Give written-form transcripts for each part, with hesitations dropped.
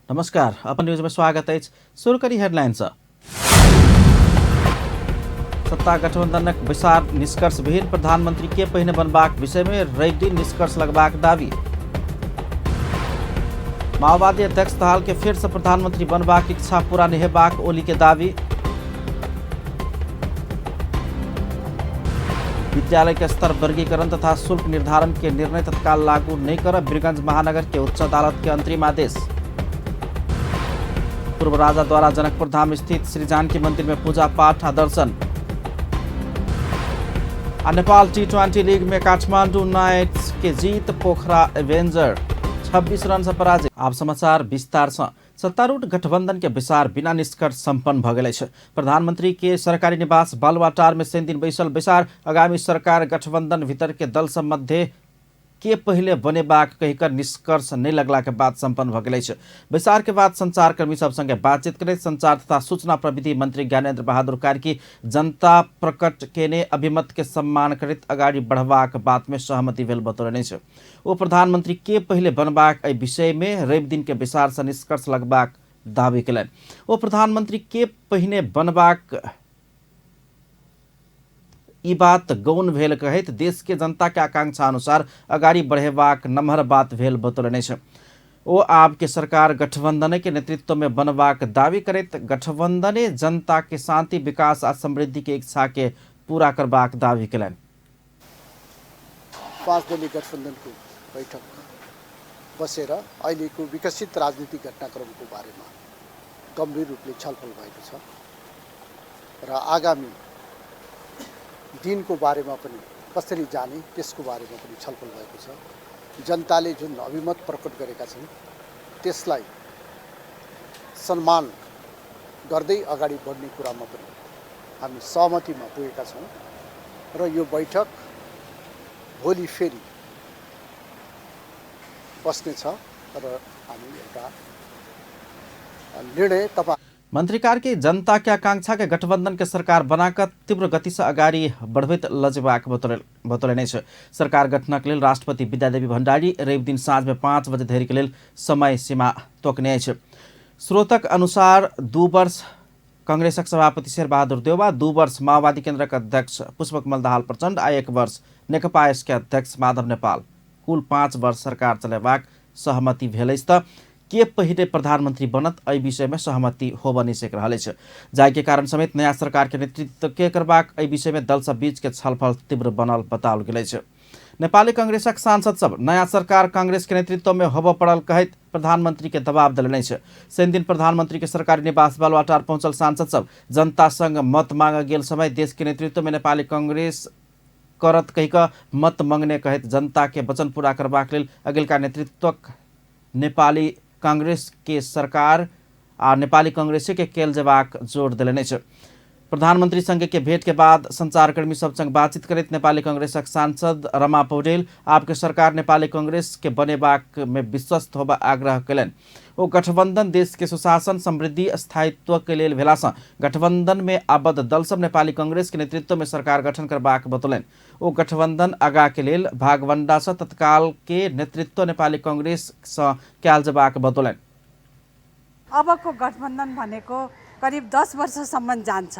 नमस्कार, अपन न्यूज में स्वागत है। शुरू करी हेडलाइंस। सत्ता गठबंधनक विचार निष्कर्ष भेल प्रधानमंत्री के पहिने बनबाक विषय में रवि दिन निष्कर्ष लगबाक दावी। माओवादी अध्यक्ष दाहाल के फिर से प्रधानमंत्री बनबाक इच्छा पूरा नहीं हेबाक ओली के दावी। विद्यालय के स्तर वर्गीकरण तथा शुल्क निर्धारण के निर्णय तत्काल लागू नहीं कर वीरगंज महानगर के उच्च अदालत के अंतरिम आदेश। पूर्व राजा द्वारा जनकपुर धाम स्थित श्री जानकी मंदिर में पूजा पाठ दर्शन। नेपाल T20 लीग में काठमांडू नाइट्स के जीत, पोखरा एवेंजर 26 रन से पराजय। आप समाचार विस्तार से। सत्तारूढ़ गठबंधन के विचार बिना निष्कर्ष संपन्न भ गेल अछि। प्रधानमंत्री के सरकारी निवास बालुवाटार में शनि दिन बैसल विचार आगामी सरकार गठबंधन भीतर के दल सब मध्य के पहले बनेबाक कहिकर निष्कर्ष नहीं लगला के बाद संपन्न भ गेल अछि। विचार के बाद संचारकर्मी सब संगे बातचीत करैत संचार तथा सूचना प्रविधि मंत्री ज्ञानेन्द्र बहादुर कार्की जनता प्रकट केने अभिमत के सम्मान करैत अगाडि बढ़बाक बात में सहमति भेल बतौलनि अछि। ओ प्रधानमंत्री के पहले बनबाक एहि विषय में रवि दिन के विचार से निष्कर्ष लगबाक दावी केलनि। ओ प्रधानमंत्री के पहिने बनबाक ई बात गौण भेल कहैत देश के जनता के आकांक्षा अनुसार अगाडि बढ़ेबाक नम्हर बात भेल बतौलनि अछि। ओ आब के सरकार गठबंधन के नेतृत्व में बनबाक दावी करैत गठबंधने जनता के शांति, विकास आ समृद्धि के इच्छा के पूरा करबाक दावी केलनि। 5 दलीय गठबन्धनको बैठक बसेर अहिलेको विकसित राजनीतिक घटनाक्रमको बारेमा गम्भीर रूपले छलफल भएको छ र आगामी दिनको बारेमा पनि कसरी जाने त्यसको बारेमा पनि छलफल भएको छ। जनताले जुन अभिमत प्रकट गरेका छन् त्यसलाई सम्मान गर्दै अगाडि बढ्ने कुरामा पनि हामी सहमतिमा पुगेका छौँ र यो बैठक भोलि फेरि बस्नेछ र हामी एउटा निर्णय तपाईँ मंत्री कार्की जनता के आकांक्षा के गठबंधन के सरकार बनाकर तीव्र गति से अगाडि बढ़बैत लजबाक बतौलनि अछि। सरकार गठनक लेल राष्ट्रपति विद्यादेवी भण्डारी रवि दिन साँझ में 5 बजे धरि के लेल समय सीमा तोकने अछि। स्रोतक अनुसार 2 वर्ष कांग्रेसक सभापति शेरबहादुर देउवा, 2 वर्ष माओवादी केन्द्रक अध्यक्ष पुष्पकमल दाहाल प्रचण्ड आ 1 वर्ष नेकपा एसके अध्यक्ष माधव नेपाल कुल 5 वर्ष सरकार चलेबाक सहमति भेल अछि। त के पहिने प्रधानमंत्री बनत एहि विषय में सहमति होब नहीं सक रहल अछि। जाय के कारण समेत नया सरकार के नेतृत्व के करबाक एहि विषय में दल सब बीच के छलफल तीव्र बनल बताओल गेल अछि। नेपाली कांग्रेसक सांसद सब नया सरकार कांग्रेस के नेतृत्व में होब पड़ल कहैत प्रधानमंत्री के दबाव देलनि अछि। शनि दिन प्रधानमंत्री के सरकारी निवास बालुवाटार पहुंचल सांसद सब जनता संग मत मांग गेल समय देश के नेतृत्व में नेपाली कांग्रेस करत कहिका मत मांगने कहैत जनता के वचन पूरा करबाक लेल अगिलका नेतृत्वक नेपाली कांग्रेस के सरकार आ नेपाली कांग्रेस के केल जबाक जोर देलनि अछि। प्रधानमंत्री संग के भेंट के बाद संचारकर्मी सब संग बातचीत करैत नेपाली कांग्रेसक सांसद रमा पौडेल आपके सरकार नेपाली कांग्रेस के बनेबाक में विश्वस्त होबा आग्रह केलनि। ओ गठबंधन देश के सुशासन, समृद्धि, स्थायित्व के लेल भेला सँ गठबंधन में आबद्ध दल सब नेपाली कांग्रेस के नेतृत्व में सरकार गठन करबाक बतौलनि। ओ गठबंधन आगा के लेल भागवंडा सँ तत्काल के नेतृत्व नेपाली कांग्रेस सँ कयल जबाक बतौलनि। अबको गठबन्धन भनेको करिब 10 वर्षसम्म जान्छ।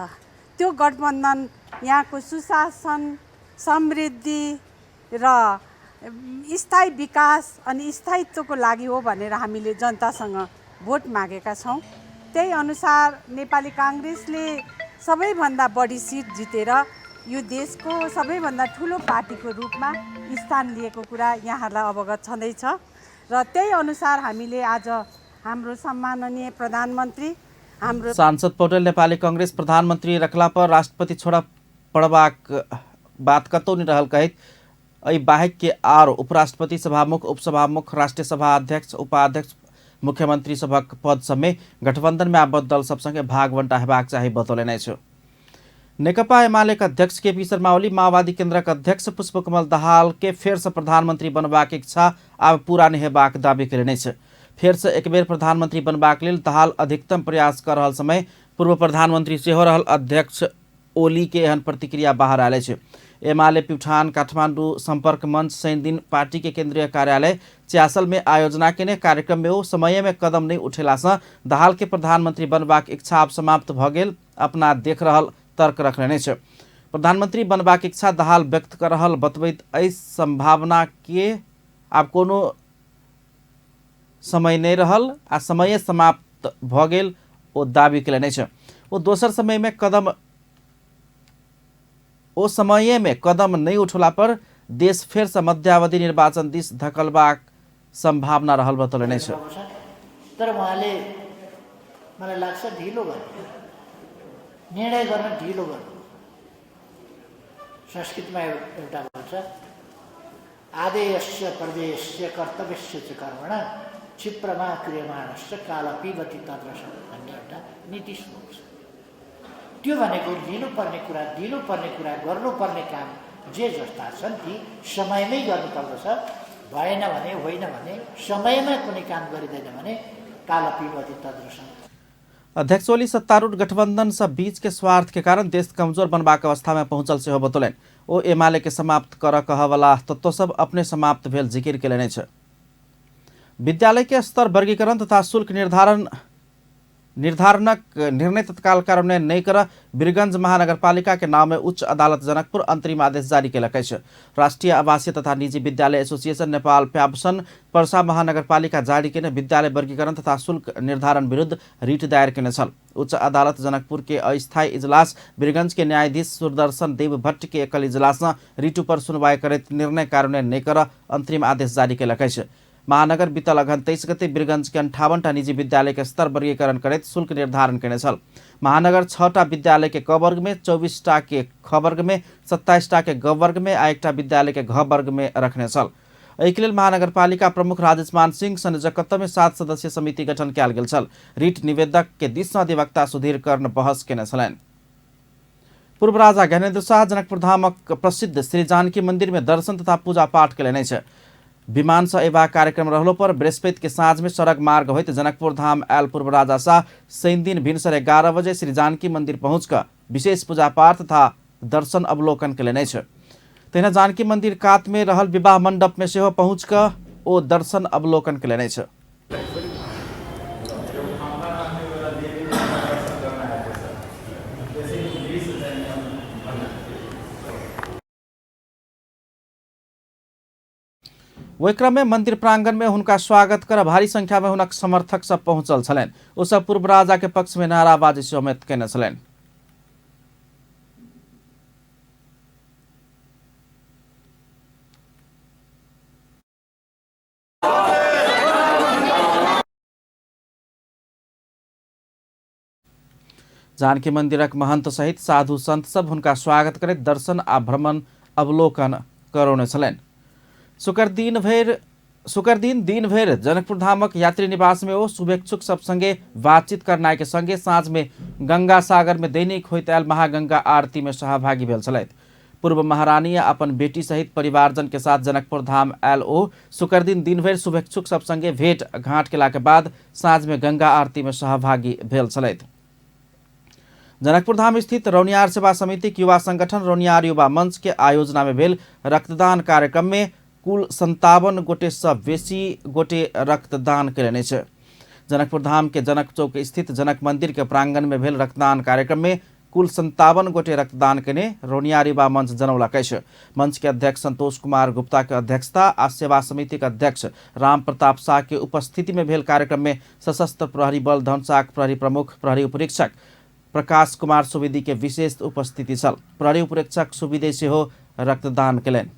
त्यो गठबन्धन यहाँको सुशासन, समृद्धि र स्थायी विकास अनि स्थायित्वको लागि हो भनेर हामीले जनतासँग भोट मागेका छौँ। त्यही अनुसार नेपाली कांग्रेसले सबैभन्दा बढी सिट जितेर यो देशको सबैभन्दा ठुलो पार्टीको रूपमा स्थान लिएको कुरा यहाँहरूलाई अवगत छँदैछ र त्यही अनुसार हामीले आज हाम्रो सम्माननीय प्रधानमन्त्री हाम्रो सांसद पौडेल नेपाली कांग्रेस प्रधानमंत्री रखला पर राष्ट्रपति छोड़ा पड़बाक बात कतौ नहीं रहल कहैत एहि बाहेक के आर उपराष्ट्रपति, सभामुख, उपसभामुख, राष्ट्रीय सभा अध्यक्ष, उपाध्यक्ष, मुख्यमंत्री सभक पद सब में गठबंधन में आबद्ध दल सब संगे भागवंटा हेबाक चाही बतौलनि अछि। नेकपा एमाले अध्यक्ष केपी शर्मा ओली माओवादी केन्द्रक अध्यक्ष पुष्पकमल दाहाल के फेर से प्रधानमंत्री बनबाक इच्छा आब पूरा नहीं हेबाक दावी केलनि अछि। फेर से एक बेर प्रधानमंत्री बनबाक लेल दाहाल अधिकतम प्रयास कर रहल समय पूर्व प्रधानमंत्री सेहो रहल अध्यक्ष ओली के एहन प्रतिक्रिया बाहर आयल अछि। एमाले प्युठान काठमाडौँ संपर्क मंच शनि दिन पार्टी के केंद्रीय कार्यालय च्यासल में आयोजना केने कार्यक्रम में ओ समय में कदम नहीं उठेला से दाहाल के प्रधानमंत्री बनबाक इच्छा आब समाप्त भ गेल अपना देख रहल तर्क रखने छै। प्रधानमंत्री बनबाक इच्छा दाहाल व्यक्त कर रहल बतबैत एहि संभावना के आब कोनो समय नहीं रहल आ समय समाप्त भ गेल ओ दावी केलनि छै। ओ दोसर समय में कदम नहीं उठला पर देश फेर से मध्यावधि निर्वाचन दिस धकलबाक संभावना रहल बतौलनि छ। तर उहाँले मलाई लाग्छ ढिलो गर्ने निर्णय गर्न ढिलो गर्नु। संस्कृतमा एउटा भन्छ आदेयस्य प्रदेयस्य कर्तव्यस्य च कर्मणा क्षिप्रमा क्रियमाणस्य काल पिबति तद्रसं भन्ने एउटा नीति श्लोक छ। त्यो भनेको लिनुपर्ने कुरा गर्नुपर्ने काम जे जस्ता छन् ती समयमै गर्नुपर्दछ। भएन भने होइन भने समयमा कुनै काम गरिँदैन भने काल पिबति तद्रसं। अध्यक्ष ओली सत्तारूढ़ गठबंधन से बीच के स्वार्थ के कारण देश कमजोर बनबाक अवस्था में पहुंचल से बतौलनि। ओ एमाले के समाप्त कर कहवाला तत्व सब अपने समाप्त भेल जिकिर केलनि छ। विद्यालय के स्तर वर्गीकरण तथा शुल्क निर्धारणक निर्णय तत्काल कार्यान्वयन नहीं कर वीरगंज महानगरपालिका के नाम में उच्च अदालत जनकपुर अंतरिम आदेश जारी केलक अछि। राष्ट्रीय आवासीय तथा निजी विद्यालय एसोसिएशन नेपाल प्याब्सन पर्सा महानगरपालिका जारी केने विद्यालय वर्गीकरण तथा शुल्क निर्धारण विरुद्ध रिट दायर केने छल। उच्च अदालत जनकपुर के अस्थायी इजलास वीरगंज के न्यायाधीश सुदर्शन देव भट्ट के एकल इजलास रिट पर सुनवाई करैत निर्णय कार्यान्वयन नहीं कर अंतरिम आदेश जारी केलक अछि। महानगर बीतल अघन 23 गते वीरगंज के 58टा निजी विद्यालय के स्तर वर्गीकरण करैत शुल्क निर्धारण केने छल। महानगर 6टा विद्यालय के क वर्ग में, 24टा के ख वर्ग में, 27टा के ग वर्ग में आ 1टा विद्यालय के घ वर्ग में रखने छल। एहिके लेल महानगरपालिका प्रमुख राजेश मान सिंह संयोजकत्व में 7 सदस्यीय समिति गठन कयल गेल छल। रिट निवेदक के दिस से अधिवक्ता सुधीर कर्ण बहस केने छलनि। पूर्व राजा ज्ञानेन्द्र शाह जनकपुर धामक प्रसिद्ध श्री जानकी मंदिर में दर्शन तथा पूजा पाठ केलनि छ। विमान से एवं कार्यक्रम रहलो पर बृहस्पति के साँझ में सड़क मार्ग होते जनकपुर धाम आयल पूर्व राजा शाह शनि दिन भिनसर 11 बजे श्री जानकी मंदिर पहुंचकर विशेष पूजा पाठ तथा दर्शन अवलोकन केलनि छ। तहिना जानकी मंदिर कात में रहल विवाह मंडप में सेहो पहुंचकर ओ दर्शन अवलोकन केलनि छ। वही क्रम में मंदिर प्रांगण में हुनका स्वागत कर भारी संख्या में हुनक समर्थक सब पहुंचल छलनि। ओ सब पूर्व राजा के पक्ष में नाराबाजी समेत केने छलनि। जानकी मंदिरक महंत सहित साधु संत सब हुनका स्वागत करैत दर्शन आ भ्रमण अवलोकन करौने छलनि। शुक्र दिन दिन भर जनकपुर धामक यात्री निवास में ओ शुभेच्छुक सब संगे बातचीत करनाय के संगे साँझ में गंगा सागर में दैनिक होइत आयल महागंगा आरती में सहभागी भेल छलथि। पूर्व महारानी अपन बेटी सहित परिवारजन के साथ जनकपुर धाम आयल ओ शुक्र दिन भर शुभेच्छुक सब संगे भेंट घाट केला के बाद साँझ में गंगा आरती में सहभागी भेल छलथि। जनकपुर धाम स्थित रौनियार सेवा समिति युवा संगठन रौनियार युवा मंच के आयोजना में भेल रक्तदान कार्यक्रम में कुल 57 गोटे से बेसी गोटे रक्तदान केलनि छ। जनकपुर धाम के जनक चौक स्थित जनक मंदिर के प्रांगण में भेल रक्तदान कार्यक्रम में कुल 57 गोटे रक्तदान केने रौनियार युवा मंच जनौलक अछि। मंच के अध्यक्ष संतोष कुमार गुप्ता के अध्यक्षता आ सेवा समिति के अध्यक्ष राम प्रताप शाह के उपस्थिति में भेल कार्यक्रम में सशस्त्र प्रहरी बल धनसाक प्रहरी प्रमुख प्रहरी उपरीक्षक प्रकाश कुमार सुवेदी के विशेष उपस्थिति छल। प्रहरी उपरीक्षक सुवेदी सेहो रक्तदान केलनि।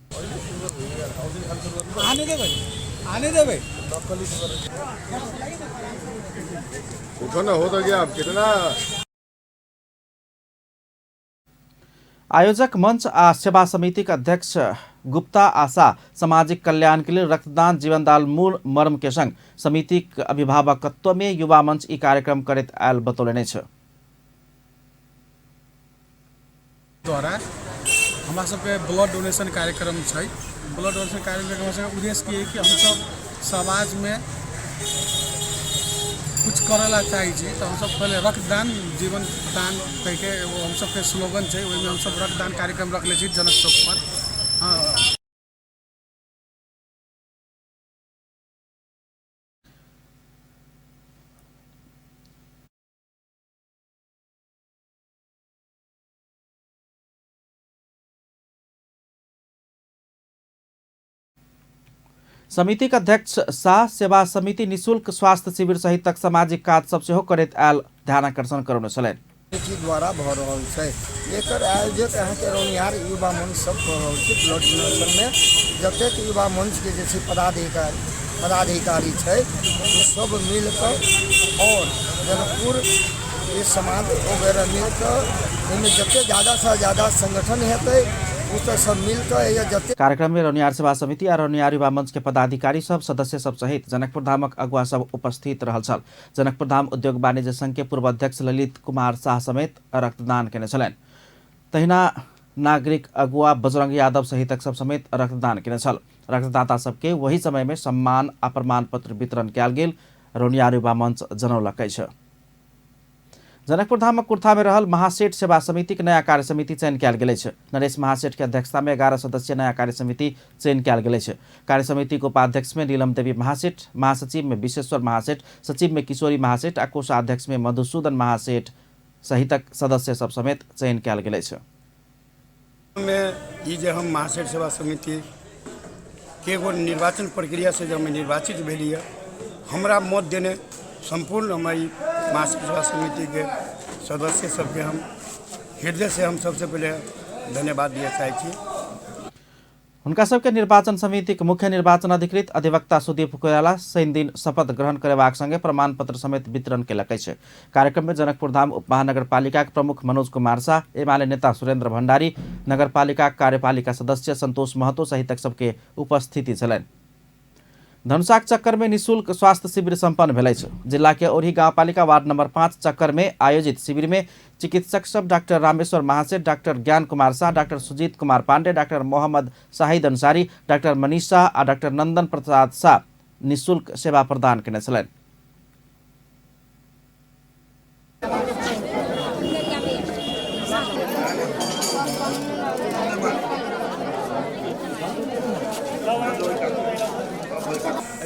आयोजक मंच आ सेवा समिति के अध्यक्ष गुप्ता आशा सामाजिक कल्याण के लिए रक्तदान जीवनदान मूल मर्म के संग समिति के अभिभावकत्व में युवा मंच ई कार्यक्रम करैत आयल बतौलनि छ। द्वारा हमरा सबके ब्लड डोनेशन कार्यक्रम छै। ब्लड डोनेशन कार्यक्रम से उद्देश्य की है कि हम सब समाज में कुछ करेला चाही छी तो हम सब पहले रक्तदान जीवन दान कह के वो हम सब के स्लोगन है, वही हम सब रक्तदान कार्यक्रम रख ले छी जनक चौक पर। हाँ। समिति का अध्यक्ष शाह सेवा समिति निशुल्क स्वास्थ्य शिविर सहित तक सामाजिक काज सब सेहो करैत आयल ध्यानाकर्षण करौने छलनि। द्वारा भ रहल छै एकर आयोजक अहाँके रौनियार युवा मंच सब कऽ रहल छै। ब्लड डोनेशन में जतेक युवा मंच के जे छै पदाधिकारी छै सब मिलकर और जनकपुर के समाज वगैरह मिलकर इनमें जते ज़्यादा से ज़्यादा संगठन हेतै सब मिलकर। कार्यक्रम में रौनियार सेवा समिति और रौनियार युवा मंच के पदाधिकारी सब सदस्य सब सहित जनकपुर धामक अगुवा सब उपस्थित रहल छल। जनकपुर धाम उद्योग वाणिज्य संघ के पूर्व अध्यक्ष ललित कुमार शाह समेत रक्तदान केने छलनि। तहिना नागरिक अगुवा बजरंग यादव सहित सब समेत रक्तदान केने छल। रक्तदाता सबके वही समय में सम्मान आ प्रमाण पत्र वितरण कयल गेल रौनियार युवा मंच जनौलकै छ। जनकपुर धामक कुर्था में रहल महासेठ सेवा समिति के नया कार्य समिति चयन कयल गेल छै। नरेश महासेठ के अध्यक्षता में 11 सदस्यीय नया कार्य समिति चयन कयल गेल छै। कार्य समिति को उपाध्यक्ष में नीलम देवी महासेठ, महासचिव में विश्वेश्वर महासेठ, सचिव में किशोरी महासेठ आ कोषाध्यक्ष में मधुसूदन महासेठ सहितक सदस्य सब समेत चयन कयल गेल छै। में जे हम महासेठ सेवा समिति के एगो निर्वाचन प्रक्रिया से जब मैं निर्वाचित भेलिए, हमरा मत देने संपूर्ण हमारी महासेठ सेवा समिति के सदस्य सबके हम हृदय से हम सबसे पहले धन्यवाद दिया चाहे छी। हुनका सबके निर्वाचन समिति के मुख्य निर्वाचन अधिकृत अधिवक्ता सुदीप कोइराला शनि दिन शपथ ग्रहण करेबाक संगे प्रमाण पत्र समेत वितरण केलकै छै। कार्यक्रम में जनकपुर धाम उपमहानगरपालिका के प्रमुख मनोज कुमार शाह, एमाले नेता सुरेंद्र भंडारी, नगरपालिका कार्यपालिका सदस्य संतोष महतो सहित सबके उपस्थिति छलनि। धनुषाक चक्कर में निःशुल्क स्वास्थ्य शिविर संपन्न भेलै छै। जिला के ओरही गांवपालिका वार्ड नंबर 5 चक्कर में आयोजित शिविर में चिकित्सक सब doctor Rameshwar Mahaseth, doctor Gyan Kumar Shah, doctor Sujit Kumar Pandey, doctor Mohammad Shahid Ansari, doctor Manish Shah और डॉक्टर नंदन प्रसाद शाह निःशुल्क सेवा प्रदान केने छलनि।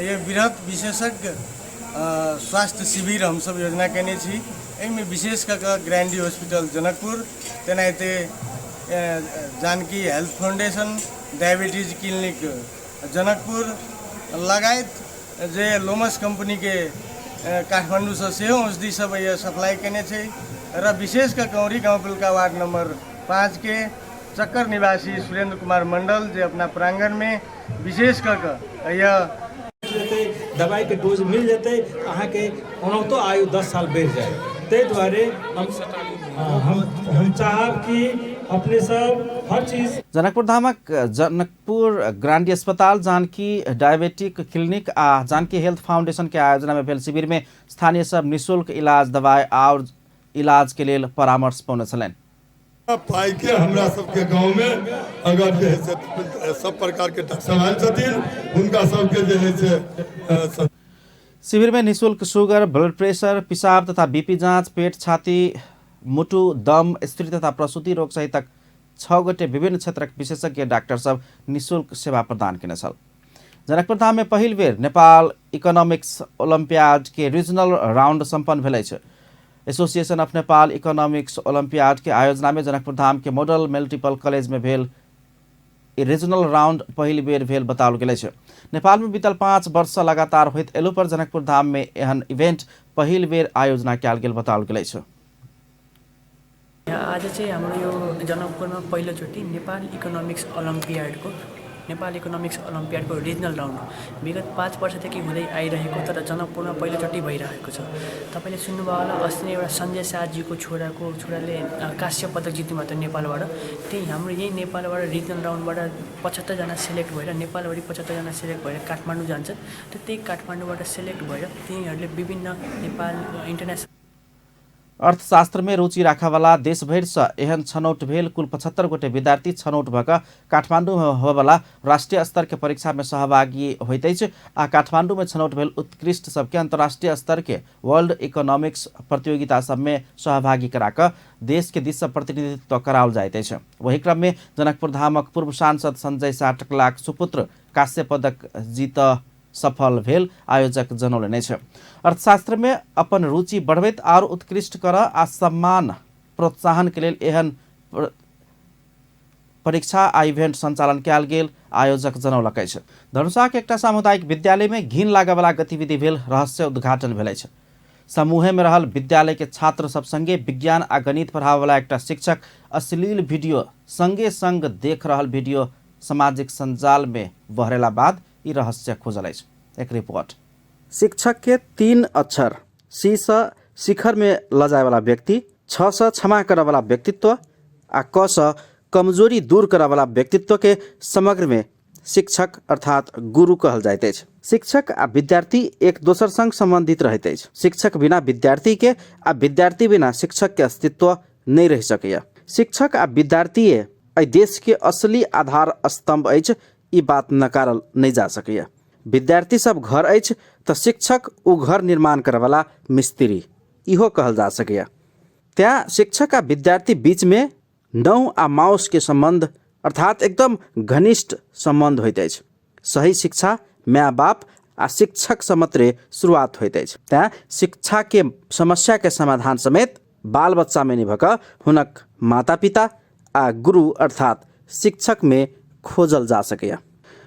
ये वृहत विशेषज्ञ स्वास्थ्य शिविर हम सब योजना केने छी। एहिमे विशेष कऽ ग्रैंडी हॉस्पिटल जनकपुर, तेनाहिते Janaki health foundation, diabetes clinic Janakpur लगायत जे लोमस कंपनी के काठमांडू से सेहो औषधि सब ये सप्लाई केने छै। र विशेष कऽ कौरी गांवपालिका वार्ड नंबर 5 के चक्कर निवासी सुरेंद्र कुमार मंडल जे अपना प्रांगण में विशेष कऽ यह दवाई के डोज मिल जाते अहाँ के ओनाहितो आयु 10 साल बढ़ जाए। ताहि दुआरे हम चाहब कि अपने सब हर चीज। जनकपुर धामक जनकपुर ग्रांडी अस्पताल, जानकी डायबिटिक क्लिनिक आ जानकी हेल्थ फाउंडेशन के आयोजना में भेल शिविर में स्थानीय सब निःशुल्क इलाज, दवाई और इलाज के लिए परामर्श पौने छलनि। पाई के हमरा सबके गांव में अगर जे है से सब प्रकार के सवाल छथिन उनका सबके जे है से शिविर में निःशुल्क शुगर, ब्लड प्रेशर, पिसाब तथा बीपी जांच, पेट, छाती, मुटु, दम, स्त्री तथा प्रसूति रोग सहित 6 गोटे विभिन्न क्षेत्रक विशेषज्ञ डॉक्टर सब निःशुल्क सेवा प्रदान केने छल। जनकपुर धाम में पहिल बेर नेपाल इकोनॉमिक्स ओलंपियाड के रीजनल राउंड संपन्न भेलै छै। Association of Nepal economics olympiad के आयोजना में जनकपुर धाम के मॉडल मल्टीपल कॉलेज में भेल रीजनल राउंड पहिल बेर भेल बताओल गेल छै। नेपाल में बीतल 5 वर्ष से लगातार होइत एलो पर जनकपुर धाम में एहन इवेंट पहिल बेर आयोजना कयल गेल बताओल गेल छै। आज चाहिँ हाम्रो यो जनकपुरमा पहिलोचोटि नेपाल इकोनोमिक्स ओलम्पियाडको रिजनल राउन्ड विगत 5 वर्षदेखि हुँदै आइरहेको तर जनकपुरमा पहिलोचोटि भइरहेको छ। तपाईँले सुन्नुभयो होला अस्ति नै एउटा सञ्जय शाहजीको छोराले काँस्य पदक जित्नुभएको थियो नेपालबाट। त्यही हाम्रो यही नेपालबाट रिजनल राउन्डबाट 75 जना सिलेक्ट भएर नेपालभरि 75 जना सिलेक्ट भएर काठमाडौँ जान्छन्। त्यही काठमाडौँबाट सिलेक्ट भएर तिनीहरूले विभिन्न नेपाल इन्टरनेसनल अर्थशास्त्र में रुचि राखवाला देशभर से एहन छनौट भेल। कुल 75 गोटे विद्यार्थी छनौट भक काठमांडू में होबला राष्ट्रीय स्तर के परीक्षा में सहभागी होइत अछि आ काठमांडू में छनौट भेल उत्कृष्ट सबके अंतर्राष्ट्रीय स्तर के वर्ल्ड इकोनॉमिक्स प्रतियोगिता सब में सहभागी कराक देश के दिस प्रतिनिधित्व कराओल जाइत अछि। वही क्रम में जनकपुर धामक पूर्व सांसद संजय साटकलाक सुपुत्र कांस्य पदक जीत सफल भेल आयोजक जनौलने छ। अर्थशास्त्र में अपन रुचि बढ़बैत और उत्कृष्ट कर आ सम्मान प्रोत्साहन के लेल एहन परीक्षा आ इवेंट संचालन कयल गेल आयोजक जनौलक अछि। धनुषा के एकटा सामुदायिक विद्यालय में घिन लागेवाला गतिविधि भेल रहस्य उद्घाटन भेल अछि। समूहे में रहल विद्यालय के छात्र सब संगे विज्ञान आ गणित पढ़ाबैवाला एकटा शिक्षक अश्लील वीडियो संगे संग देख रहल वीडियो सामाजिक संजाल में बहरेला बाद ई रहस्य खुजल अछि। एक रिपोर्ट। शिक्षक के 3 अक्षर सी से शिखर में लजाए वाला व्यक्ति, 6 से क्षमा करे वाला व्यक्तित्व आ क से कमजोरी दूर करे वाला व्यक्तित्व के समग्र में शिक्षक अर्थात गुरु कहल जाइत अछि। शिक्षक आ विद्यार्थी एक दोसर संग संबंधित रहैत अछि। शिक्षक बिना विद्यार्थी के आ विद्यार्थी बिना शिक्षक के अस्तित्व नहीं रह सकैया। शिक्षक आ विद्यार्थी एहि देश के असली आधार स्तंभ अछि। ई बात नकारल नहीं जा सकैया। विद्यार्थी सब घर अछि तो शिक्षक उ घर निर्माण करे वाला मिस्त्री इहो कहल जा सकैया। त्या शिक्षक आ विद्यार्थी बीच में नौ आ माउस के संबंध अर्थात एकदम घनिष्ठ संबंध होइत अछि। सही शिक्षा माय बाप आ शिक्षक से मात्रे शुरुआत होइत अछि। त्या शिक्षा के समस्या के समाधान समेत बाल बच्चा में निभक हुनक माता पिता आ गुरु अर्थात शिक्षक में खोजल जा सकैया।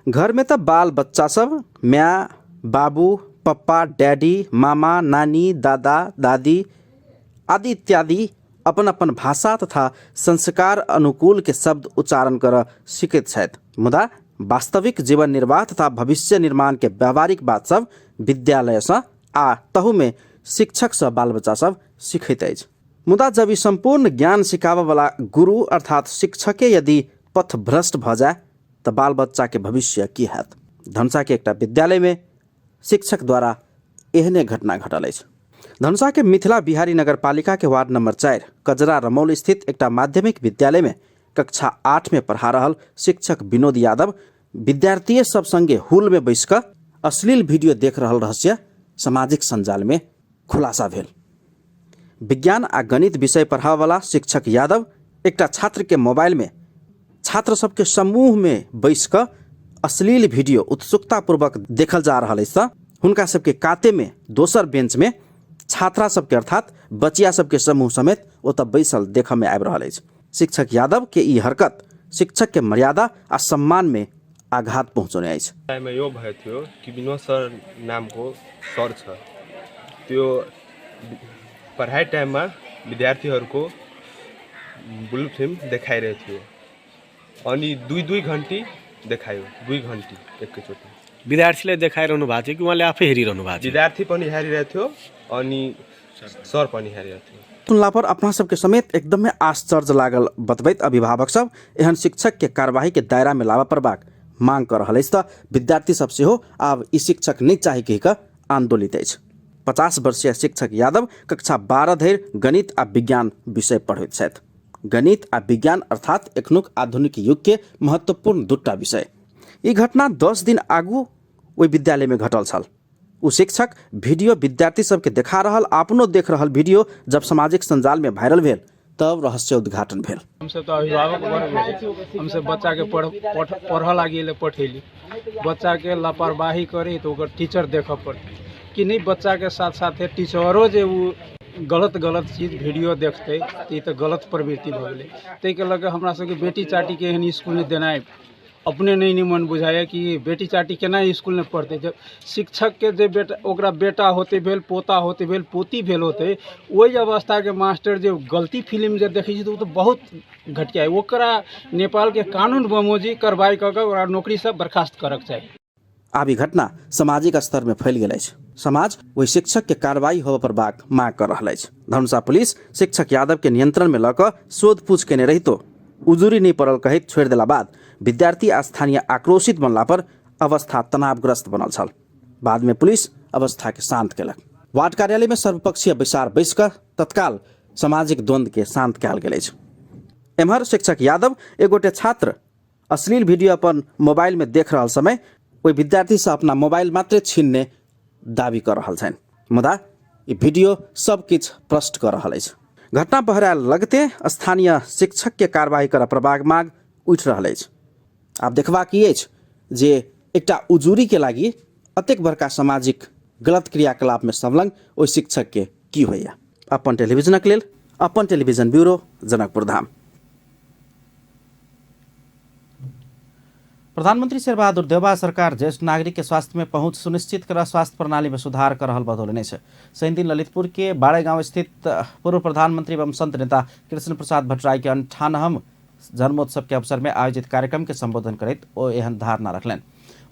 घर में तो बाल बच्चा सब माँ बाबू पप्पा डैडी मामा नानी दादा दादी आदि इत्यादि अपन अपन भाषा तथा संस्कार अनुकूल के शब्द उच्चारण कर सीखैत छथि। मुदा वास्तविक जीवन निर्वाह तथा भविष्य निर्माण के व्यावहारिक बात सब विद्यालय से आ तहु में शिक्षक से बाल बच्चा सब सीखैत अछि। मुदा जब ई संपूर्ण ज्ञान सिखाबे वाला गुरु अर्थात शिक्षके यदि पथ भ्रष्ट भ जाए तो बाल बच्चा के भविष्य की हैत। धनुषा के एकटा विद्यालय में शिक्षक द्वारा एहने घटना घटल अछि। धनुषा के मिथिला बिहारी नगर पालिका के वार्ड नंबर 4 कजरा रमौल स्थित एकटा माध्यमिक विद्यालय में कक्षा 8 में पढ़ा रहल शिक्षक विनोद यादव विद्यार्थी सब संगे हुल में बैस कर अश्लील वीडियो देख रहल रहस्य सामाजिक संजाल में खुलासा भेल। विज्ञान आ गणित विषय पढ़ावे वाला शिक्षक यादव एकटा छात्र के मोबाइल में छात्र सबके समूह में बैस कर अश्लील वीडियो उत्सुकता पूर्वक देखल जा रहा है। हुनका सबके काते में दोसर बेंच में छात्रा सबके अर्थात बचिया सबके समूह समेत ओतऽ बैसल देख में आबि रहा है। शिक्षक यादव के ई हरकत शिक्षक के मर्यादा आ सम्मान में आघात पहुँचाउने अछि। में यो भयो थियो कि विनोद सर नाम को सर छ त्यो पढ़ाई टाइम में विद्यार्थीहरूको ब्लू फिल्म देखाइरहेको थियो अनि 2 घण्टी देखायो 2 घण्टी एकैचोटि विद्यार्थीले देखाइरहनु भएको थियो कि उहाँले आफै हेरिरहनु भएको थियो? विद्यार्थी पनि हेरिरहेको थियो अनि सर पनि हेरिरहेको थियो। सुनला पर अपना सबके समेत एकदमै आश्चर्य लागल बतबैत अभिभावक सब एहन शिक्षक के कार्यवाही के दायरा में लाबा परबाक मांग कर रहल अछि। तऽ विद्यार्थी सब सेहो आब ई शिक्षक नहीं चाही कहि कऽ आंदोलित अछि। 50 वर्षीय शिक्षक यादव कक्षा 12 धरि गणित आ विज्ञान विषय पढ़ैत छथि। गणित आ विज्ञान अर्थात एखनुक आधुनिक युग के महत्वपूर्ण दूटा विषय। ई घटना 10 दिन आगू ओहि विद्यालय में घटल छल। उ शिक्षक वीडियो विद्यार्थी सबके देखा रहल अपनो देख रहल वीडियो जब सामाजिक संजाल में वायरल भेल तब रहस्य उद्घाटन भेल। हमसे तो अभिभावक हमसे बच्चा के पढ़ लागिले पठेली बच्चा के लापरवाही करी तो ओकर टीचर देखऽ पड़ती कि नहीं। बच्चा के साथ साथ टीचरों जे वो गलत चीज वीडियो देखते तो ये तो गलत प्रवृत्ति भ गेलै। ताहि के लगे हमरा सबके बेटी चाटी के एहन स्कूल में देनाइ अपने नहीं निमन बुझाया कि बेटी चाटी केना स्कूल में पढ़ते। जब शिक्षक के जे बेटा बेटा होते भेल पोता होते भेल पोती भेल होते वही अवस्था के मास्टर जो गलती फिल्म जे देखै छै तो बहुत घटिया है। ओकरा नेपाल के कानून बमोजी कार्रवाई कऽ कऽ ओकरा नौकरी से बर्खास्त करक चाही। आब ई घटना सामाजिक स्तर में फैल गेल अछि। समाज वही शिक्षक के कार्रवाई होबे पर बाक मांग कर रहल अछि। धनुषा पुलिस शिक्षक यादव के नियंत्रण में लऽ कऽ शोधपूछ केने रही तो उजूरी नहीं पड़ल कहैत छोड़ देला बाद विद्यार्थी आ स्थानीय आक्रोशित बनला पर अवस्था तनावग्रस्त बनल छल। बाद में पुलिस अवस्था के शांत केलक। वार्ड कार्यालय में सर्वपक्षीय विचार बैस कर तत्काल सामाजिक द्वंद्व के शांत कयल गेल अछि। एम्हर शिक्षक यादव एगोटे छात्र अश्लील वीडियो अपन मोबाइल में देख रहल समय ओहि विद्यार्थी से अपना मोबाइल मात्र छीनने दावी कर रहल छन्। मुदा ई वीडियो सब किछ प्रश्न कर रहल अछि। घटना बहरायल लगते स्थानीय शिक्षक के कार्रवाई करऽ प्रभाग माग उठि रहल अछि। आब देखबाक ई अछि जे एकटा उजूरी के लागी अतेक बड़का सामाजिक गलत क्रियाकलाप में संलग्न ओहि शिक्षक के की होइया। अपन टेलीविजनक लेल अपन टेलीविजन ब्यूरो, जनकपुर धाम। प्रधानमंत्री शेरबहादुर देउबा सरकार ज्येष्ठ नागरिक के स्वास्थ्य में पहुंच सुनिश्चित कर स्वास्थ्य प्रणाली में सुधार कर रहल बतौलने छै। शनि दिन ललितपुर के बाड़े गांव स्थित पूर्व प्रधानमंत्री एवं संत नेता कृष्ण प्रसाद भट्टराई के 58वां जन्मोत्सव के अवसर में आयोजित कार्यक्रम के संबोधन करैत ओ एहन धारणा रखलनि।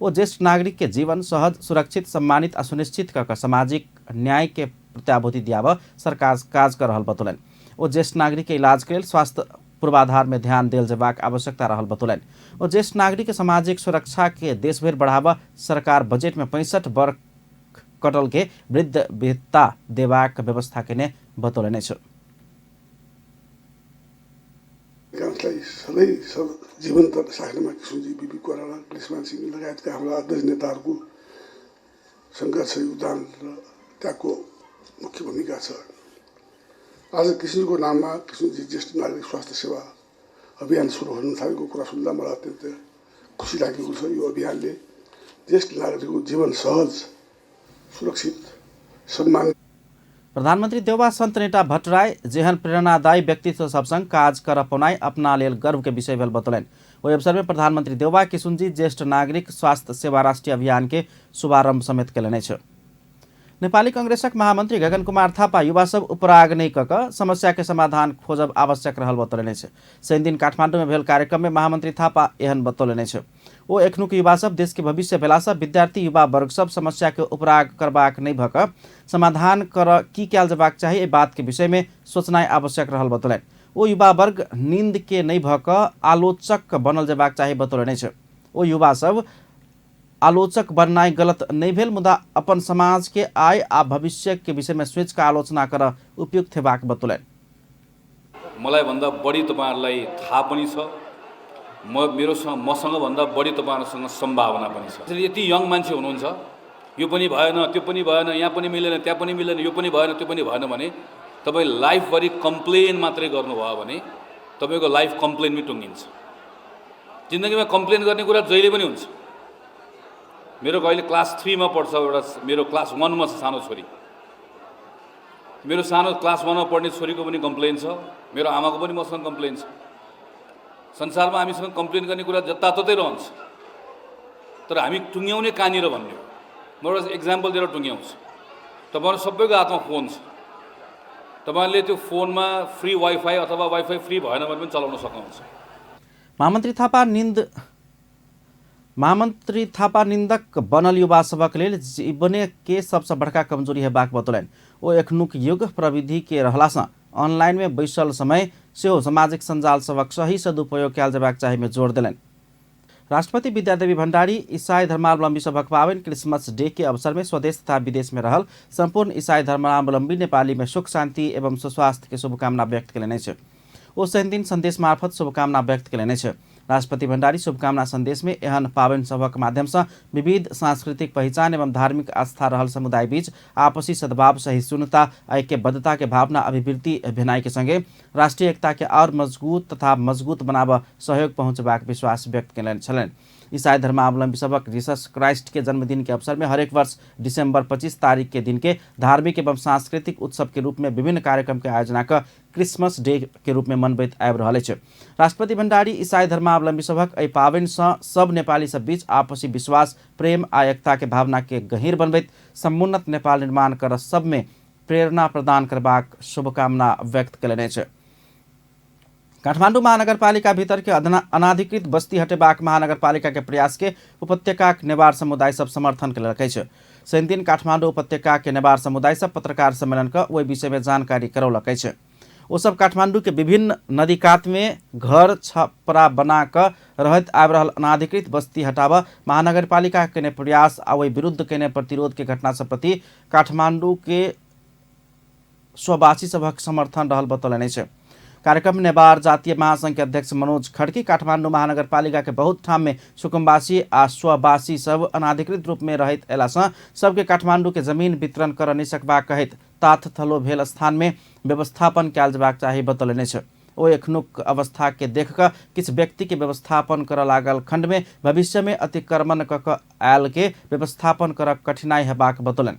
ओ ज्येष्ठ नागरिक के जीवन सहज, सुरक्षित, सम्मानित आ सुनिश्चित कर सामाजिक न्याय के प्रत्याभूति दियाबा सरकार काज कर रहल बतौलनि। ओ ज्येष्ठ नागरिक के इलाज के लेल स्वास्थ्य पूर्वाधार में ध्यान देल जेबाक आवश्यकता रहल बतौलनि। और ज्येष्ठ नागरिक के सामाजिक सुरक्षा के देश भर बढ़ावा सरकार बजट में 65 वर्ष कटल के वृद्ध भत्ता देबाक व्यवस्था केने बतौलनि छ। सधैँ जीवन्त राख्नमा किशोरजी, बिपी कोइराला, कृष्ण सिंह लगायतका हाम्रा अग्रज नेताहरूको सङ्घर्ष, योगदान र त्यागको मुख्य भूमिका छ। आज कृष्णजीको नाममा कृष्णजी ज्येष्ठ नागरिक स्वास्थ्य सेवा अभियान सुरु हुन थालेको कुरा सुन्दा मलाई अत्यन्त खुसी लागेको छ। यो अभियानले ज्येष्ठ नागरिकको जीवन सहज, सुरक्षित, सम्मानित। प्रधानमंत्री देउबा संत नेता भट्टराई जेहन प्रेरणादायी व्यक्तित्व सबसंग काज कर पौनाई अपना लेल गर्व के विषय भेल बतौलनि। ओहि अवसर में प्रधानमंत्री देउबा किशुनजी ज्येष्ठ नागरिक स्वास्थ्य सेवा राष्ट्रीय अभियान के शुभारंभ समेत कयलनि छ। नेपाली कांग्रेसक महामंत्री गगन कुमार थापा युवा सब उपराग नहीं कक समस्या के समाधान खोजब आवश्यक रहल बतौलनि छ। शनि दिन काठमांडू में भेल कार्यक्रम में महामंत्री थापा एहन बतौलनि छ। ओ एखनुक युवा सब देश के भविष्य भेलासँ विद्यार्थी युवा वर्ग सब समस्या के उपराग करबाक नहीं भक समाधान कर की कयल जेबाक चाही एहि बात के विषय में सोचनाइ आवश्यक रहल बतौलनि। ओ युवा वर्ग नींद के नहीं भक आलोचक बनल जेबाक चाही बतौलनि छ। ओ युवा सब आलोचक बननाइ गलत नहीं भेल, मुदा अपन समाज के आय आ भविष्य के विषय में सोच का आलोचना कर उपयुक्त हेबाक बतौलनि। मलाई भन्दा बढी तपाईहरुलाई थाहा पनि छ, मसँग भन्दा बढी तपाईहरुसँग सम्भावना पनि छ। त्यसैले यति यङ मान्छे हुनुहुन्छ, यो पनि भएन, त्यो पनि भएन, यहाँ पनि मिलेन, त्यहाँ पनि मिलेन, यो पनि भएन, त्यो पनि भएन भने तपाई लाइफभरि कम्प्लेन मात्रै गर्नुभयो भने तपाईको लाइफ कम्प्लेनमै टुङ्गिन्छ। जिन्दगीमा कम्प्लेन गर्ने कुरा जहिले पनि हुन्छ। मेरो अहिले क्लास 3 मा पढ्छ एउटा, मेरो क्लास 1 मा छ सानो छोरी। मेरो सानो क्लास 1 मा पढ्ने छोरीको पनि कम्प्लेन छ, मेरो आमाको पनि मसँग कम्प्लेन छ। संसारमा हामीसँग कम्प्लेन गर्ने कुरा जताततै रहन्छ, तर हामी टुङ्ग्याउने कहाँनिर भन्ने हो। म एउटा एक्जाम्पल दिएर टुङ्ग्याउँछु। तपाईहरु सबैको हातमा फोन छ, तपाईहरुले त्यो फोनमा फ्री वाइफाई अथवा वाइफाई फ्री भएन भने पनि चलाउन सक्नुहुन्छ। महामंत्री थापा निंदक बनल युवा सबक लेल जीवने के सबसे बड़का कमजोरी हेबाक बतौलनि। ओ एखनुक युग प्रविधि के रहलासँ ऑनलाइन में बैसल समय सेहो सामाजिक सञ्जाल सबक सही सदुपयोग कयल जेबाक चाही में जोड़ देलनि। राष्ट्रपति विद्यादेवी भण्डारी ईसाई धर्मावलम्बी सभक पावन क्रिसमस डे के अवसर में स्वदेश तथा विदेश में रहल संपूर्ण ईसाई धर्मावलम्बी नेपाली में सुख, शांति एवं सुस्वास्थ्य के शुभकामना व्यक्त कयलनि छ। ओ शनि दिन संदेश मार्फत शुभकामना व्यक्त कयलनि छ। राष्ट्रपति भण्डारी शुभकामना संदेश में एहन पावन सभक माध्यम से विविध सांस्कृतिक पहचान एवं धार्मिक आस्था रहल समुदाय बीच आपसी सद्भाव, सहिष्णुता, ऐक्यबद्धता के भावना अभिवृद्धि भेनाई के संगे राष्ट्रीय एकता के और मजबूत बनाब सहयोग पहुंचबाक विश्वास व्यक्त कयलनि छलनि। ईसाई धर्मावलम्बी सबक जीसस क्राइस्ट के जन्मदिन के अवसर में हरेक वर्ष दिसंबर 25 तारीख के दिन के धार्मिक एवं सांस्कृतिक उत्सव के रूप में विभिन्न कार्यक्रम के आयोजना कर क्रिसमस डे के रूप में मनबैत आबि रहल अछि। राष्ट्रपति भण्डारी ईसाई धर्मावलम्बी सबक एहि पावनि सँ सब नेपाली सब बीच आपसी विश्वास, प्रेम आ एकता के भावना के गहीर बनबैत समुन्नत नेपाल निर्माण कर सब में प्रेरणा प्रदान करबाक शुभकामना व्यक्त कयलनि अछि। काठमाडौँ महानगरपालिका भीतर के अनाधिकृत बस्ती हटेबाक महानगरपालिका के प्रयास के उपत्यका नेवार समुदाय सब समर्थन कयलक अछि। शनि दिन काठमाडौँ उपत्यका के नेवार समुदाय सब पत्रकार सम्मेलन कर ओहि विषय में जानकारी करौलक अछि। ओ सब काठमाडौँ के विभिन्न नदी कात में घर छपरा बना कर रहत आबि रहल अनाधिकृत बस्ती हटाब महानगरपालिका के प्रयास आ ओहि विरुद्ध केने प्रतिरोध के घटना सब प्रति काठमाडौँ के स्ववासी सभक समर्थन रहल बतौलनि छ। कार्यक्रम नेवार जातीय महासंघ के अध्यक्ष मनोज खड़की काठमाडौँ महानगरपालिका के बहुत ठाम में सुकुम्बासी आ स्ववासी सब अनाधिकृत रूप में रहैत अयलासँ सबके काठमाडौँ के जमीन वितरण कर नहि सकबाक कहैत ताथ थलो भेल स्थान में व्यवस्थापन कयल जबाक चाही बतौलनि छ। ओ एखनुक अवस्था के देख कऽ किछु व्यक्ति के व्यवस्थापन कर लागल खंड में भविष्य में अतिक्रमण कऽ कऽ आयल के व्यवस्थापन कर कठिनाई हेबाक बतौलनि।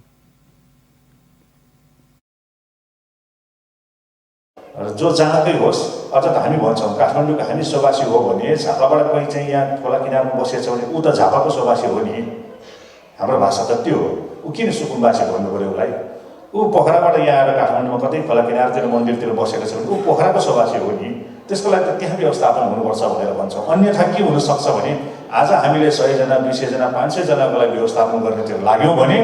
जो जहाँकै होस्, अझ त हामी भन्छौँ काठमाडौँको हामी स्ववासी हो भने झापाबाट कोही चाहिँ यहाँ खोला किनारमा बसेछ भने ऊ त झापाको स्ववासी हो नि। हाम्रो भाषा त त्यो हो। ऊ किन सुकुम्बासी भन्नु पऱ्यो उसलाई? ऊ पोखराबाट यहाँ आएर काठमाडौँमा कतै खोला किनारतिर मन्दिरतिर बसेको छ भने ऊ पोखराको स्ववासी हो नि। त्यसको लागि त त्यहाँ व्यवस्थापन हुनुपर्छ भनेर भन्छौँ। अन्यथा के हुनसक्छ भने आज हामीले 100 जना 200 जना 500 जनाको लागि व्यवस्थापन गर्नेतिर लाग्यौँ भने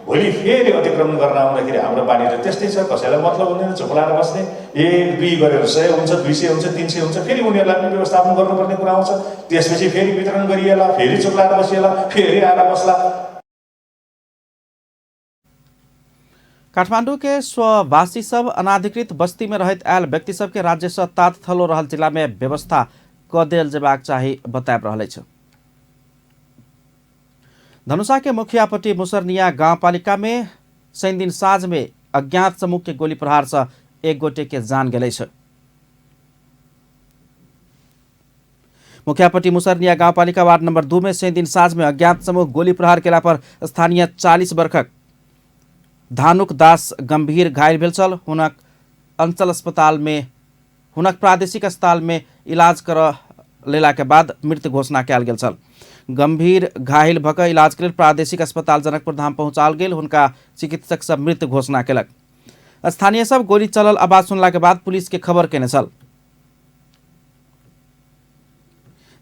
भोलि फेरि अतिक्रमण गर्न आउँदाखेरि हाम्रो बानी त त्यस्तै छ। कसैलाई मतलब हुँदैन, चुप्लाएर बस्ने, 1 2 गरेर 100 हुन्छ, 200 हुन्छ, 300 हुन्छ, फेरि उनीहरूलाई पनि व्यवस्थापन गर्नुपर्ने कुरा आउँछ। त्यसपछि फेरि वितरण गरिएला, फेरि चुप्लाएर बसिएला, फेरि आएर बस्ला। काठमाडौँ के स्ववासी सब अनाधिकृत बस्ती में रहत आयल व्यक्ति सबके राज्य से तात थलो रहल जिला में व्यवस्था क देल जेबाक चाही बताब रहल छ। धनुषा के मुखियापट्टी मुसरनिया गाउँपालिका में शनि दिन साँझ में अज्ञात समूह के गोली प्रहार से एक गोटे के जान गेलै छ। मुखियापट्टी मुसरनिया गाउँपालिका वार्ड नंबर 2 में शनि दिन साँझ में अज्ञात समूह गोली प्रहार केला पर स्थानीय 40 वर्षक धानुक दास गंभीर घायल भेल छल। हुनक अंचल अस्पताल में हुनक प्रादेशिक अस्पताल में इलाज कर लेला के बाद मृत घोषणा कयल गेल छल। गंभीर घायल भऽ कऽ इलाज के लेल प्रादेशिक अस्पताल जनकपुर धाम पहुँचाल गेल। हुनका चिकित्सक सब मृत घोषणा केलक। स्थानीय सब गोली चलल आवाज सुनला के बाद पुलिस के खबर केने छल।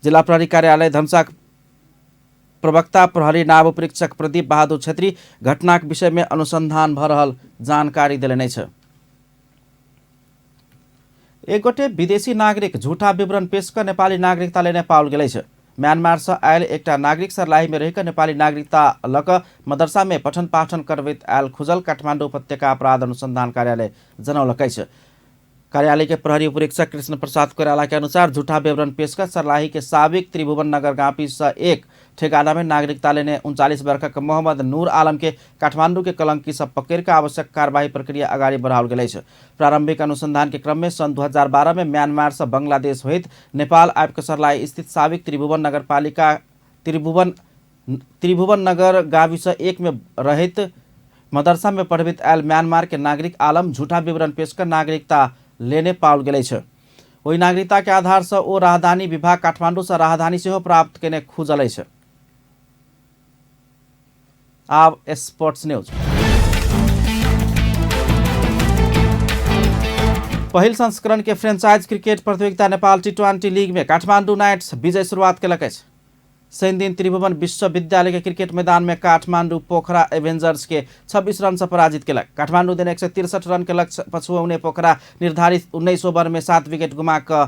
जिला प्रहरी कार्यालय धनुषा प्रवक्ता प्रहरी नायब परीक्षक प्रदीप बहादुर छेत्री घटना के विषय में अनुसंधान भऽ रहल जानकारी देलनि छ। एक गोटे विदेशी नागरिक झूठा विवरण पेश कर नेपाली नागरिकता लेने पाओल गेलै छ। म्यांमार से आयल एकटा नागरिक सर्लाही में रहिकर नेपाली नागरिकता लऽ कऽ मदरसा में पठन पाठन करबैत आयल खुजल काठमाडौँ उपत्यका अपराध अनुसंधान कार्यालय जनौलकै छ। कार्यालय के प्रहरी उपरीक्षक कृष्ण प्रसाद कोइराला के अनुसार झूठा विवरण पेश कर सर्लाही के साबिक त्रिभुवन नगर गांपी से एक ठेकाना में नागरिकता लेने 39 वर्षक मोहम्मद नूर आलम के काठमाडौँ के कलंकी सब पकड़ के आवश्यक कार्यवाही प्रक्रिया अगाडि बढ़ाओल गेलै छ। प्रारंभिक अनुसंधान के क्रम में सन 2012 में म्यांमार से बांग्लादेश होइत नेपाल आबि सर्लाही स्थित साबिक त्रिभुवन नगरपालिका त्रिभुवन नगर गाविस 1 में रहित मदरसा में पढ़बित आयल म्यांमार के नागरिक आलम झूठा विवरण पेश कर नागरिकता लेने पाओल गेलै छ। ओहि नागरिकता के आधार से ओ राहदानी विभाग काठमाडौँ से राहदानी सेहो प्राप्त केने खुजलै छ। आब स्पोर्ट्स न्यूज। पहिल संस्करण के फ्रेंचाइज क्रिकेट प्रतियोगिता नेपाल टी20 लीग में काठमाडौँ नाइट्स विजय शुरुआत केलकै छ। शनि दिन त्रिभुवन विश्वविद्यालय के क्रिकेट मैदान में काठमाडौँ पोखरा एवेंजर्स के 26 रन से पराजित केलक। काठमाडौँ दिन 163 रन के लक्ष्य पछुआउने पोखरा निर्धारित 19 ओवर में 7 विकेट गुमा कऽ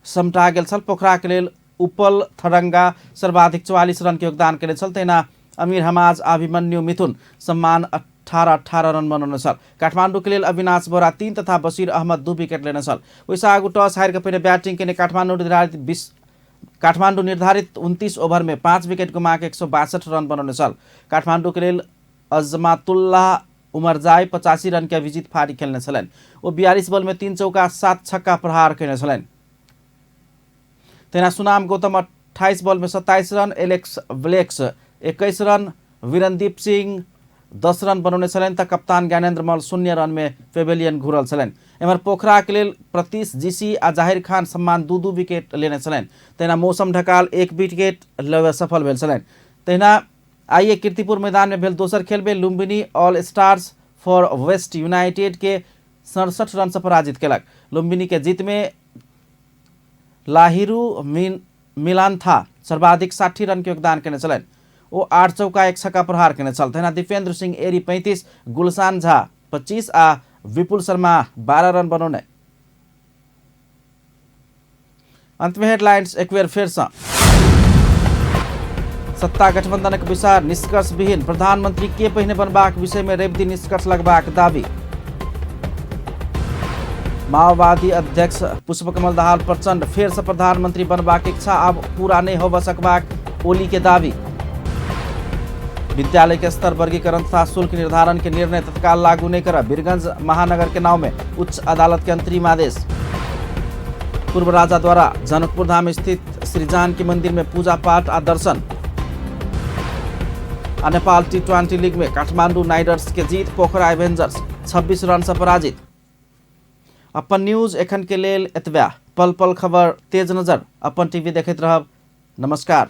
समटा गेल छल। पोखरा के लेल उपल थरंगा सर्वाधिक 44 रन के योगदान केने छल। तहिना अमीर हमाज अभिमन्यु मिथुन सम्मान 18 रन बनौने छल। काठमाडौँ के लेल अविनाश बोरा 3 तथा बशीर अहमद 2 विकेट लेने छल। ओहिसँ आगू टॉस हारि कऽ पहिने बैटिंग केने काठमाडौँ निर्धारित 29 ओवर में 5 विकेट गुमा के 162 रन बनौने छल। काठमाडौँ के लेल अजमातुल्लाह उमरजाई 85 रन के अभिजीत फाड़ी खेलने छलनि। ओ 42 बॉल में 3 चौका 7 छक्का प्रहार केने छलनि। तहिना सुनाम गौतम 28 बॉल में 27 run, Alex Blakes 21 run, Virandeep Singh 10 run बनौने छलनि तऽ कप्तान ज्ञानेन्द्र मल 0 रन में पेवेलियन घुरल छलनि। एम्हर पोखरा के लेल प्रतीश जीसी आ जाहिर खान सम्मान 2-2 विकेट लेने छलनि। तहिना मौसम ढकाल 1 विकेट लेबे सफल भेल छलनि। तहिना आइए कीर्तिपुर मैदान में भेल दोसर खेल में Lumbini All Stars Far West United के 67 रन से पराजित केलक। लुम्बिनी के जीत में लाहिरू मिलान्था सर्वाधिक 60 रन के योगदान केने छलनि। ओ 8 चौका 1 छक्का प्रहार केने छल। तहिना दीपेन्द्र सिंह एरी 35, गुलसान झा 25 आ विपुल शर्मा 12 रन बनौने। अंत में हेडलाइंस एक बेर फेर सँ। सत्ता गठबन्धनक विचार निष्कर्षविहीन, प्रधानमन्त्री के पहिने बनबाक विषयमा रेवती निष्कर्ष लगबाक दावी। माओवादी अध्यक्ष पुष्पकमल दाहाल प्रचण्ड फेरसँ प्रधानमन्त्री बनबाक इच्छा अब पूरा नै होब सकबाक ओली के दावी। विद्यालय के स्तर वर्गीकरण तथा शुल्क निर्धारण के निर्णय तत्काल लागू नहीं करा, वीरगंज महानगर के नाव में उच्च अदालत के अंतरिम आदेश। पूर्व राजा द्वारा जनकपुर धाम स्थित श्री जानकी मंदिर में पूजा पाठ आ दर्शन। नेपाल T20 लीग में काठमांडू नाइटर्स के जीत, पोखरा एवेंजर्स 26 रन से पराजित। अपन न्यूज एखन के लेल एतबा। पल पल खबर तेज नजर अपन टीवी देखैत रहब। नमस्कार।